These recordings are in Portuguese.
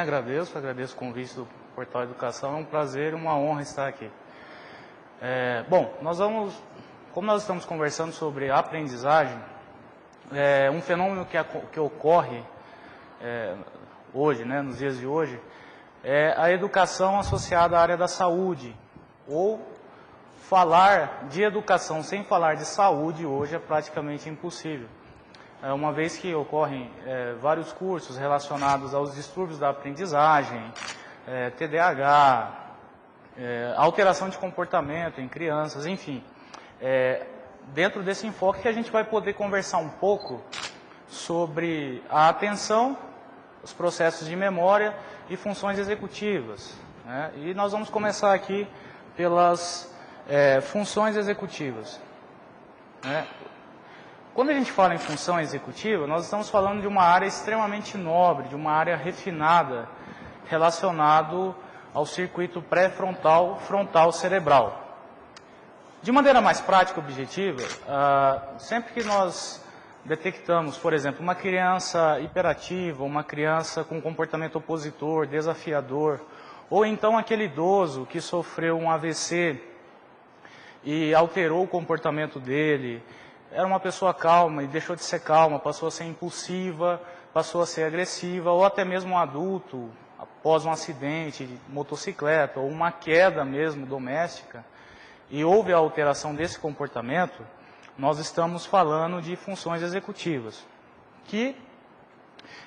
Agradeço o convite do Portal Educação, é um prazer e uma honra estar aqui. Como nós estamos conversando sobre aprendizagem, um fenômeno que ocorre hoje, nos dias de hoje, é a educação associada à área da saúde, ou falar de educação sem falar de saúde hoje é praticamente impossível. Uma vez que ocorrem vários cursos relacionados aos distúrbios da aprendizagem, TDAH, alteração de comportamento em crianças, enfim. Dentro desse enfoque que a gente vai poder conversar um pouco sobre a atenção, os processos de memória e funções executivas. E nós vamos começar aqui pelas funções executivas. Quando a gente fala em função executiva, nós estamos falando de uma área extremamente nobre, de uma área refinada, relacionado ao circuito pré-frontal, frontal cerebral. De maneira mais prática e objetiva, sempre que nós detectamos, por exemplo, uma criança hiperativa, uma criança com comportamento opositor, desafiador, ou então aquele idoso que sofreu um AVC e alterou o comportamento dele, era uma pessoa calma e deixou de ser calma, passou a ser impulsiva, passou a ser agressiva, ou até mesmo um adulto, após um acidente de motocicleta, ou uma queda mesmo doméstica, e houve a alteração desse comportamento, nós estamos falando de funções executivas, que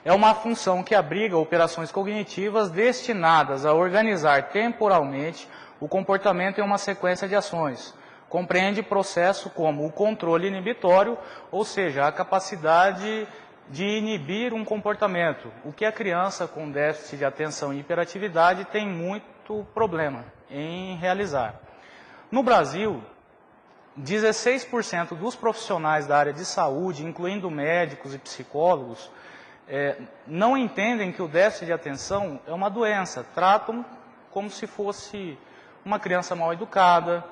é uma função que abriga operações cognitivas destinadas a organizar temporalmente o comportamento em uma sequência de ações. Compreende processo como o controle inibitório, ou seja, a capacidade de inibir um comportamento, o que a criança com déficit de atenção e hiperatividade tem muito problema em realizar. No Brasil, 16% dos profissionais da área de saúde, incluindo médicos e psicólogos, não entendem que o déficit de atenção é uma doença, tratam como se fosse uma criança mal educada,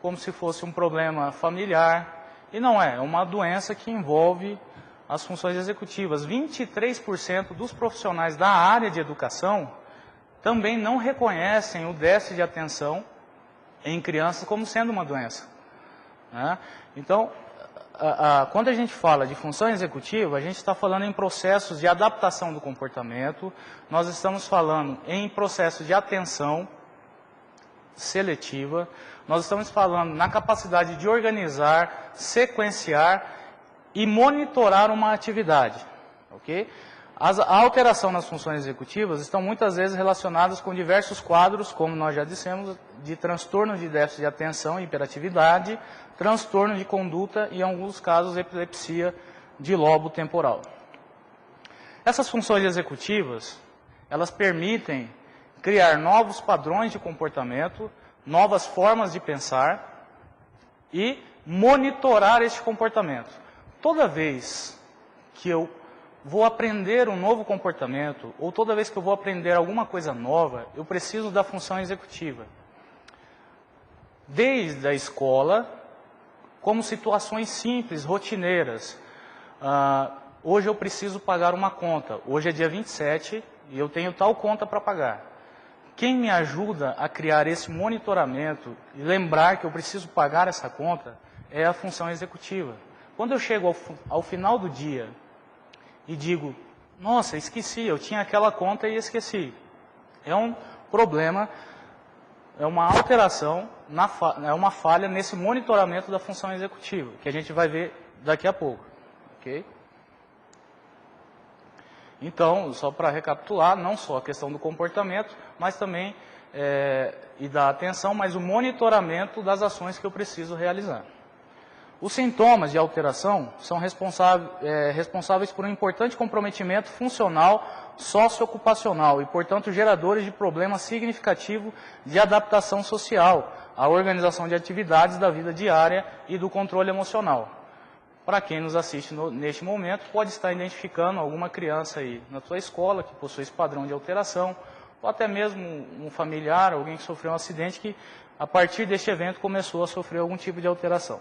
como se fosse um problema familiar, e não é uma doença que envolve as funções executivas. 23% dos profissionais da área de educação também não reconhecem o déficit de atenção em crianças como sendo uma doença. Então, quando a gente fala de função executiva, a gente está falando em processos de adaptação do comportamento, nós estamos falando em processos de atenção seletiva, nós estamos falando na capacidade de organizar, sequenciar e monitorar uma atividade. Okay? A alteração nas funções executivas estão muitas vezes relacionadas com diversos quadros, como nós já dissemos, de transtorno de déficit de atenção e hiperatividade, transtorno de conduta e, em alguns casos, epilepsia de lobo temporal. Essas funções executivas, elas permitem criar novos padrões de comportamento, novas formas de pensar e monitorar este comportamento. Toda vez que eu vou aprender um novo comportamento, ou toda vez que eu vou aprender alguma coisa nova, eu preciso da função executiva. Desde a escola, como situações simples, rotineiras. Hoje eu preciso pagar uma conta. Hoje é dia 27 e eu tenho tal conta para pagar. Quem me ajuda a criar esse monitoramento e lembrar que eu preciso pagar essa conta é a função executiva. Quando eu chego ao final do dia e digo, nossa, esqueci, eu tinha aquela conta e esqueci. É um problema, é uma alteração, é uma falha nesse monitoramento da função executiva, que a gente vai ver daqui a pouco. Okay? Então, só para recapitular, não só a questão do comportamento, mas também e da atenção, mas o monitoramento das ações que eu preciso realizar. Os sintomas de alteração são responsáveis por um importante comprometimento funcional socioocupacional e, portanto, geradores de problemas significativos de adaptação social, à organização de atividades da vida diária e do controle emocional. Para quem nos assiste neste momento, pode estar identificando alguma criança aí na sua escola que possui esse padrão de alteração, ou até mesmo um familiar, alguém que sofreu um acidente que, a partir deste evento, começou a sofrer algum tipo de alteração.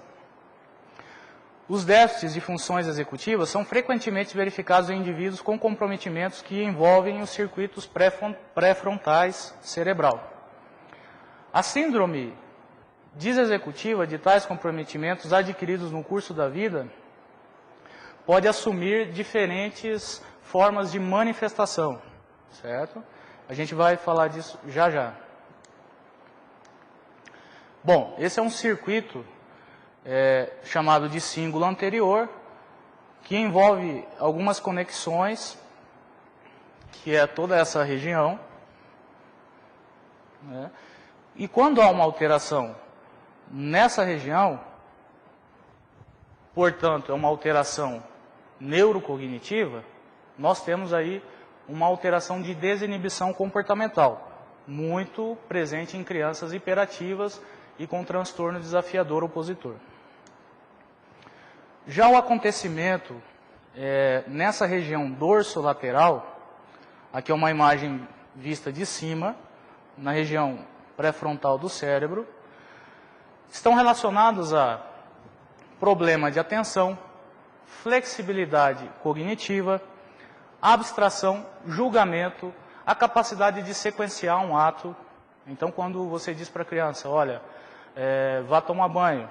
Os déficits de funções executivas são frequentemente verificados em indivíduos com comprometimentos que envolvem os circuitos pré-frontais cerebral. A síndrome desexecutiva de tais comprometimentos adquiridos no curso da vida pode assumir diferentes formas de manifestação, certo? A gente vai falar disso já já. Bom, esse é um circuito chamado de símbolo anterior, que envolve algumas conexões, que é toda essa região, né? E quando há uma alteração nessa região, portanto, é uma alteração neurocognitiva, nós temos aí uma alteração de desinibição comportamental, muito presente em crianças hiperativas e com transtorno desafiador opositor. Já o acontecimento nessa região dorsolateral, aqui é uma imagem vista de cima, na região pré-frontal do cérebro, estão relacionados a problema de atenção, flexibilidade cognitiva, abstração, julgamento, a capacidade de sequenciar um ato. Então, quando você diz para a criança, olha, vá tomar banho,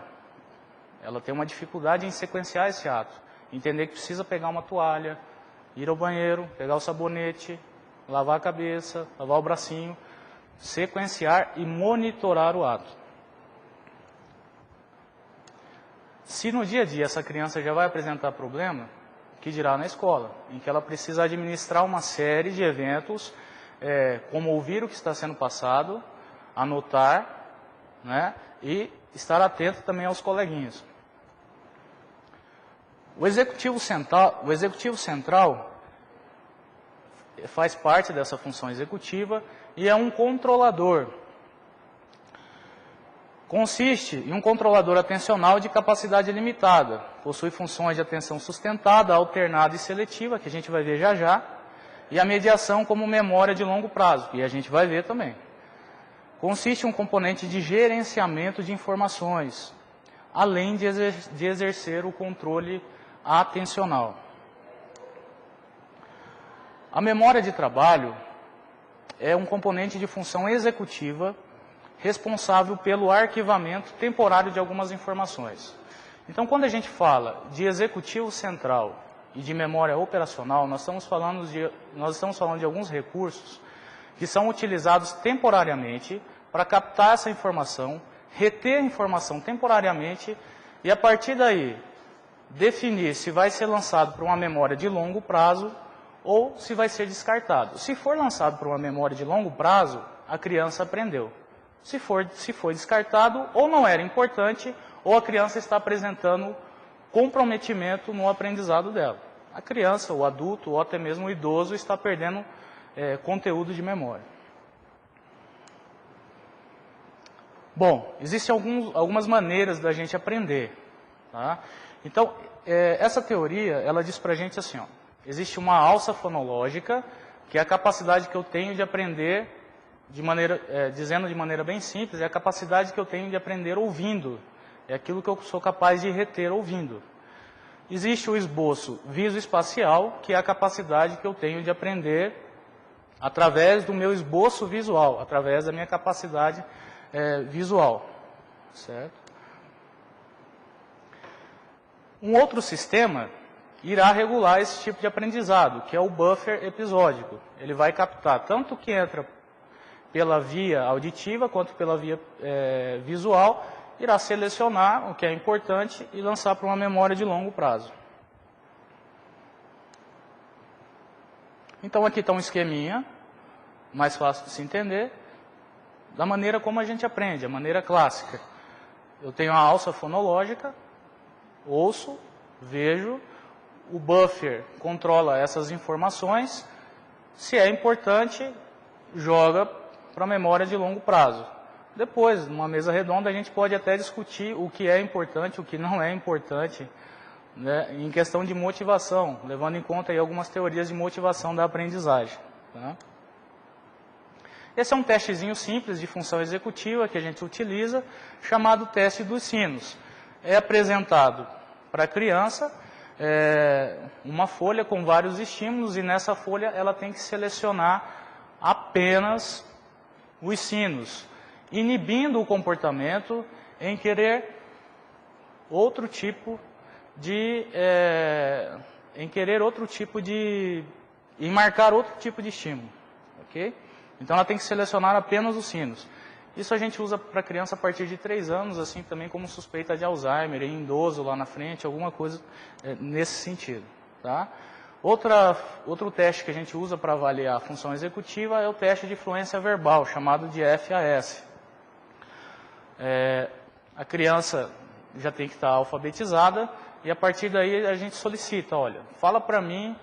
ela tem uma dificuldade em sequenciar esse ato. Entender que precisa pegar uma toalha, ir ao banheiro, pegar o sabonete, lavar a cabeça, lavar o bracinho, sequenciar e monitorar o ato. Se no dia a dia essa criança já vai apresentar problema, que dirá na escola, em que ela precisa administrar uma série de eventos, como ouvir o que está sendo passado, anotar, né, e estar atento também aos coleguinhas. O executivo central faz parte dessa função executiva e é um controlador. Consiste em um controlador atencional de capacidade limitada. Possui funções de atenção sustentada, alternada e seletiva, que a gente vai ver já já, e a mediação como memória de longo prazo, que a gente vai ver também. Consiste em um componente de gerenciamento de informações, além de exercer o controle atencional. A memória de trabalho é um componente de função executiva responsável pelo arquivamento temporário de algumas informações. Então, quando a gente fala de executivo central e de memória operacional, nós estamos falando de alguns recursos que são utilizados temporariamente para captar essa informação, reter a informação temporariamente e, a partir daí, definir se vai ser lançado para uma memória de longo prazo ou se vai ser descartado. Se for lançado para uma memória de longo prazo, a criança aprendeu. Se foi descartado, ou não era importante, ou a criança está apresentando comprometimento no aprendizado dela. A criança, o adulto, ou até mesmo o idoso está perdendo conteúdo de memória. Bom, existem algumas maneiras da gente aprender. Tá? Então, essa teoria, ela diz para a gente assim, ó, existe uma alça fonológica, que é a capacidade que eu tenho de aprender, dizendo de maneira bem simples, é a capacidade que eu tenho de aprender ouvindo. É aquilo que eu sou capaz de reter ouvindo. Existe o esboço visoespacial, que é a capacidade que eu tenho de aprender através do meu esboço visual, através da minha capacidade visual. Certo? Um outro sistema irá regular esse tipo de aprendizado, que é o buffer episódico. Ele vai captar tanto o que entra pela via auditiva quanto pela via visual, irá selecionar o que é importante e lançar para uma memória de longo prazo. Então aqui está um esqueminha, mais fácil de se entender, da maneira como a gente aprende, a maneira clássica. Eu tenho a alça fonológica, ouço, vejo, o buffer controla essas informações, se é importante, joga para a memória de longo prazo. Depois, numa mesa redonda, a gente pode até discutir o que é importante, o que não é importante, né, em questão de motivação, levando em conta aí algumas teorias de motivação da aprendizagem. Tá? Esse é um testezinho simples de função executiva que a gente utiliza, chamado teste dos sinos. É apresentado para a criança uma folha com vários estímulos, e nessa folha ela tem que selecionar apenas os sinos, inibindo o comportamento em querer outro tipo de... em marcar outro tipo de estímulo, ok? Então ela tem que selecionar apenas os sinos. Isso a gente usa para criança a partir de 3 anos, assim também como suspeita de Alzheimer, em idoso lá na frente, alguma coisa nesse sentido. Tá? Outro teste que a gente usa para avaliar a função executiva é o teste de fluência verbal, chamado de FAS. A criança já tem que estar alfabetizada, e a partir daí a gente solicita, olha, fala para mim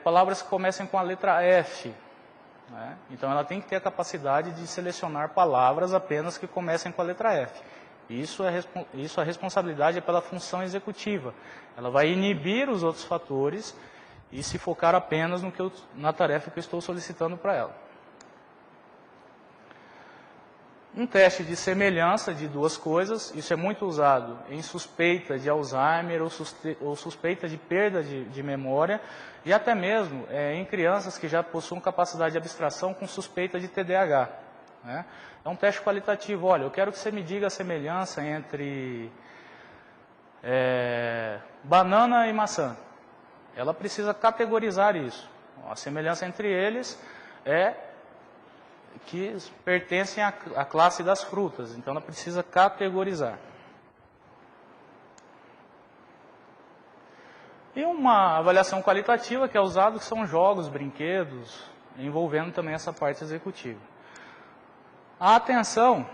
palavras que comecem com a letra F. Né? Então ela tem que ter a capacidade de selecionar palavras apenas que comecem com a letra F. Isso a responsabilidade é pela função executiva. Ela vai inibir os outros fatores e se focar apenas na tarefa que eu estou solicitando para ela. Um teste de semelhança de duas coisas, isso é muito usado em suspeita de Alzheimer ou suspeita de perda de memória, e até mesmo em crianças que já possuem capacidade de abstração com suspeita de TDAH. Né? É um teste qualitativo. Olha, eu quero que você me diga a semelhança entre banana e maçã. Ela precisa categorizar isso. A semelhança entre eles é que pertencem à classe das frutas, então ela precisa categorizar. E uma avaliação qualitativa que é usada, que são jogos, brinquedos, envolvendo também essa parte executiva. A atenção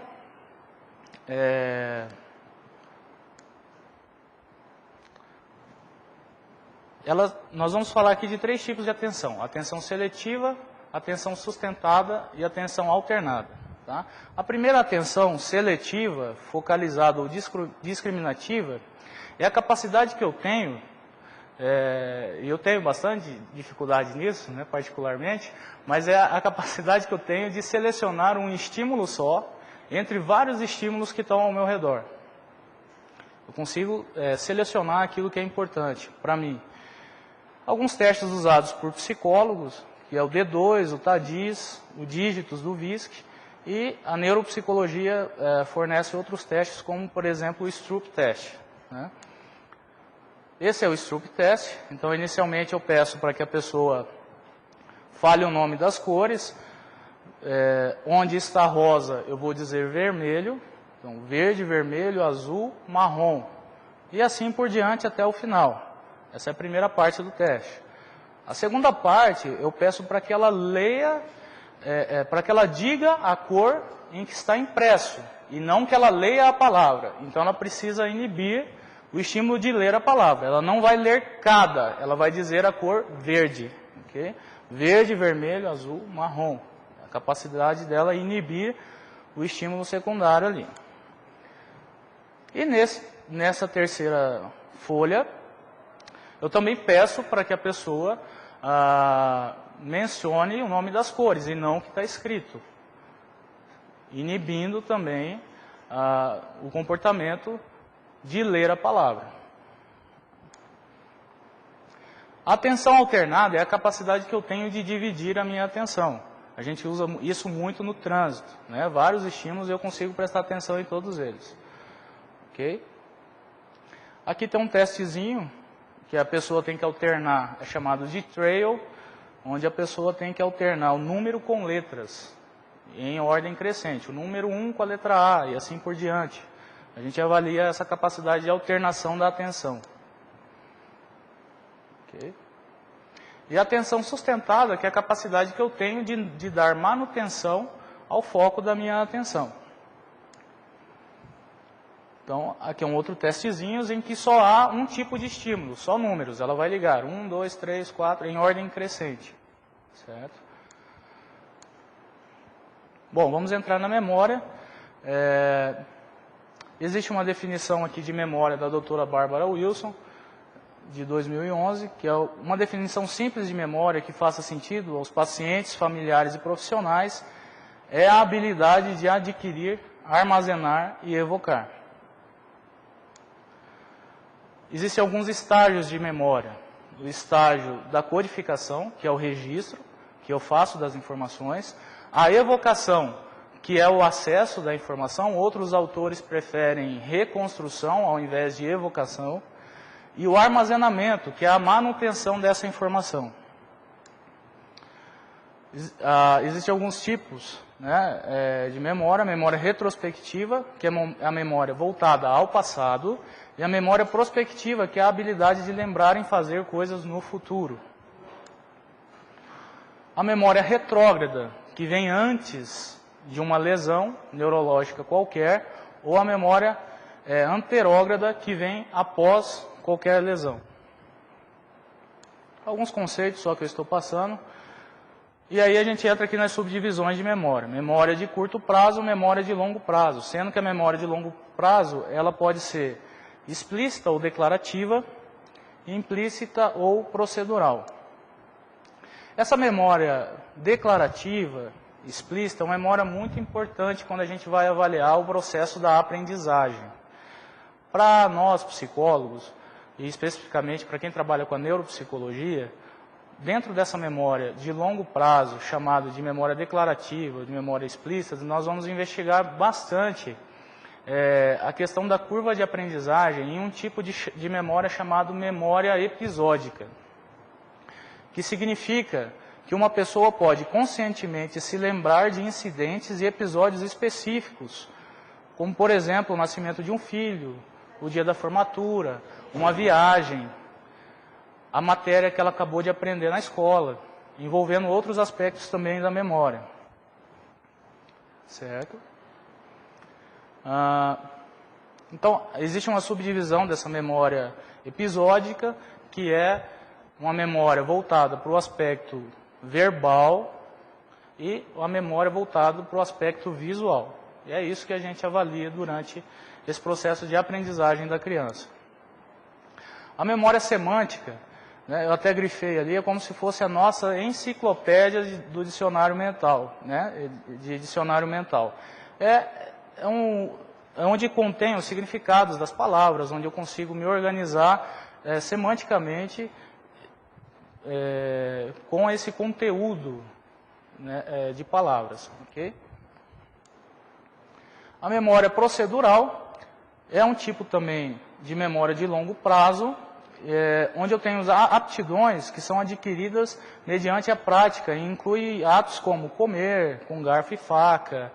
nós vamos falar aqui de 3 tipos de atenção: atenção seletiva, atenção sustentada e atenção alternada. Tá? A primeira atenção seletiva, focalizada ou discriminativa, é a capacidade que eu tenho, e eu tenho bastante dificuldade nisso, né, particularmente, mas é a capacidade que eu tenho de selecionar um estímulo só entre vários estímulos que estão ao meu redor. Eu consigo selecionar aquilo que é importante para mim. Alguns testes usados por psicólogos, que é o D2, o TADIS, o Dígitos do VISC, e a neuropsicologia fornece outros testes, como, por exemplo, o Stroop Test. Né? Esse é o Stroop Test. Então, inicialmente, eu peço para que a pessoa fale o nome das cores. Onde está rosa, eu vou dizer vermelho. Então, verde, vermelho, azul, marrom. E assim por diante até o final. Essa é a primeira parte do teste. A segunda parte, eu peço para que ela leia, para que ela diga a cor em que está impresso, e não que ela leia a palavra. Então, ela precisa inibir o estímulo de ler a palavra. Ela não vai ler cada, ela vai dizer a cor verde. Okay? Verde, vermelho, azul, marrom. A capacidade dela é inibir o estímulo secundário ali. E nessa terceira folha, eu também peço para que a pessoa mencione o nome das cores e não o que está escrito, inibindo também o comportamento de ler a palavra. A atenção alternada é a capacidade que eu tenho de dividir a minha atenção. A gente usa isso muito no trânsito, né? Vários estímulos e eu consigo prestar atenção em todos eles. Ok? Aqui tem um testezinho que a pessoa tem que alternar, é chamado de trail, onde a pessoa tem que alternar o número com letras, em ordem crescente. O número 1 com a letra A e assim por diante. A gente avalia essa capacidade de alternação da atenção. Okay? E a atenção sustentada, que é a capacidade que eu tenho de dar manutenção ao foco da minha atenção. Então, aqui é um outro testezinho em que só há um tipo de estímulo, só números. Ela vai ligar 1, 2, 3, 4, em ordem crescente. Certo? Bom, vamos entrar na memória. Existe uma definição aqui de memória da doutora Bárbara Wilson, de 2011, que é uma definição simples de memória que faça sentido aos pacientes, familiares e profissionais. É a habilidade de adquirir, armazenar e evocar. Existem alguns estágios de memória. O estágio da codificação, que é o registro, que eu faço das informações. A evocação, que é o acesso da informação. Outros autores preferem reconstrução ao invés de evocação. E o armazenamento, que é a manutenção dessa informação. Existem alguns tipos, né, de memória. A memória retrospectiva, que é a memória voltada ao passado. E a memória prospectiva, que é a habilidade de lembrar em fazer coisas no futuro. A memória retrógrada, que vem antes de uma lesão neurológica qualquer, ou a memória anterógrada, que vem após qualquer lesão. Alguns conceitos só que eu estou passando. E aí a gente entra aqui nas subdivisões de memória. Memória de curto prazo, memória de longo prazo. Sendo que a memória de longo prazo, ela pode ser explícita ou declarativa, implícita ou procedural. Essa memória declarativa, explícita, é uma memória muito importante quando a gente vai avaliar o processo da aprendizagem. Para nós, psicólogos, e especificamente para quem trabalha com a neuropsicologia, dentro dessa memória de longo prazo, chamada de memória declarativa, de memória explícita, nós vamos investigar bastante a questão da curva de aprendizagem em um tipo de memória chamado memória episódica, que significa que uma pessoa pode conscientemente se lembrar de incidentes e episódios específicos, como, por exemplo, o nascimento de um filho, o dia da formatura, uma viagem, a matéria que ela acabou de aprender na escola, envolvendo outros aspectos também da memória. Certo? Então, existe uma subdivisão dessa memória episódica, que é uma memória voltada para o aspecto verbal e a memória voltada para o aspecto visual. E é isso que a gente avalia durante esse processo de aprendizagem da criança. A memória semântica, né, eu até grifei ali, é como se fosse a nossa enciclopédia do dicionário mental, né, de dicionário mental. É onde contém os significados das palavras, onde eu consigo me organizar semanticamente com esse conteúdo, né, de palavras. Okay? A memória procedural é um tipo também de memória de longo prazo, onde eu tenho aptidões que são adquiridas mediante a prática, e inclui atos como comer com garfo e faca,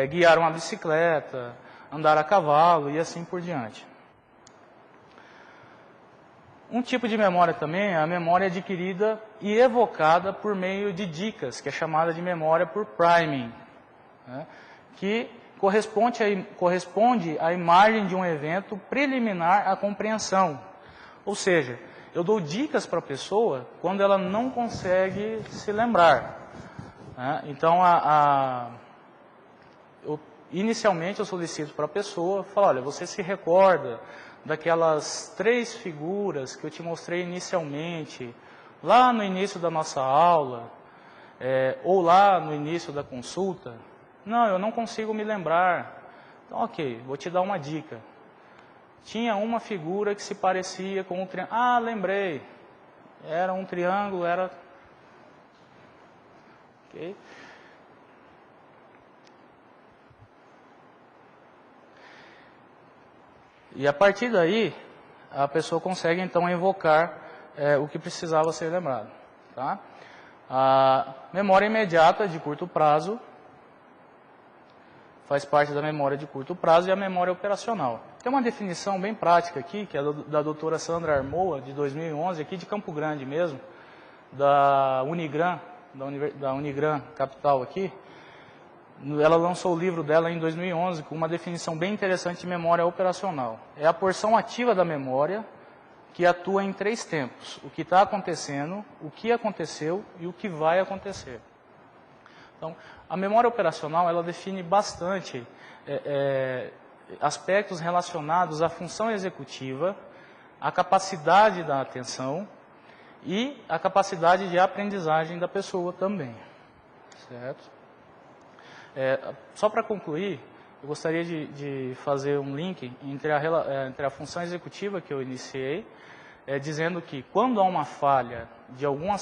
guiar uma bicicleta, andar a cavalo e assim por diante. Um tipo de memória também é a memória adquirida e evocada por meio de dicas, que é chamada de memória por priming, né, que corresponde à imagem de um evento preliminar à compreensão. Ou seja, eu dou dicas para a pessoa quando ela não consegue se lembrar. Né? Então, inicialmente eu solicito para a pessoa, falo, olha, você se recorda daquelas 3 figuras que eu te mostrei inicialmente, lá no início da nossa aula, ou lá no início da consulta? Não, eu não consigo me lembrar. Então, ok, vou te dar uma dica. Tinha uma figura que se parecia com um triângulo. Ah, lembrei. Era um triângulo, era... Ok. E a partir daí, a pessoa consegue então evocar o que precisava ser lembrado. Tá? A memória imediata de curto prazo faz parte da memória de curto prazo e a memória operacional. Tem uma definição bem prática aqui, que é da doutora Sandra Armoa, de 2011, aqui de Campo Grande mesmo, da Unigran, da Unigran Capital aqui. Ela lançou o livro dela em 2011 com uma definição bem interessante de memória operacional. É a porção ativa da memória que atua em 3 tempos. O que está acontecendo, o que aconteceu e o que vai acontecer. Então, a memória operacional, ela define bastante aspectos relacionados à função executiva, à capacidade da atenção e à capacidade de aprendizagem da pessoa também. Certo? Só para concluir, eu gostaria de fazer um link entre a função executiva que eu iniciei, dizendo que quando há uma falha de algum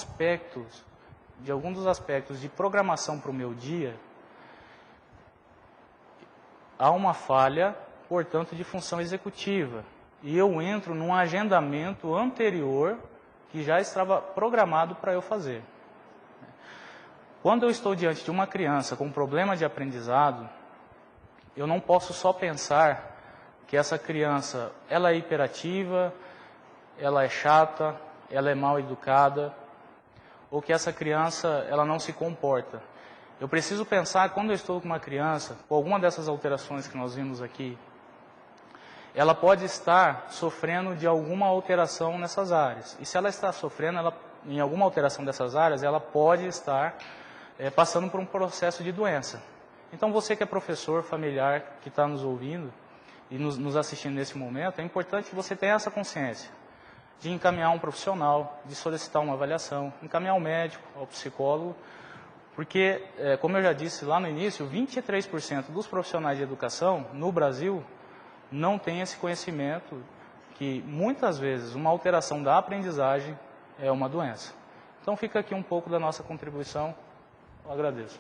dos aspectos de programação para o meu dia, há uma falha, portanto, de função executiva. E eu entro num agendamento anterior que já estava programado para eu fazer. Quando eu estou diante de uma criança com problema de aprendizado, eu não posso só pensar que essa criança ela é hiperativa, ela é chata, ela é mal educada, ou que essa criança ela não se comporta. Eu preciso pensar, quando eu estou com uma criança, com alguma dessas alterações que nós vimos aqui, ela pode estar sofrendo de alguma alteração nessas áreas. E se ela está sofrendo em alguma alteração dessas áreas, ela pode estar passando por um processo de doença. Então, você que é professor familiar, que está nos ouvindo e nos assistindo nesse momento, é importante que você tenha essa consciência de encaminhar um profissional, de solicitar uma avaliação, encaminhar ao médico, ao psicólogo, porque, como eu já disse lá no início, 23% dos profissionais de educação no Brasil não têm esse conhecimento que, muitas vezes, uma alteração da aprendizagem é uma doença. Então, fica aqui um pouco da nossa contribuição. Eu agradeço.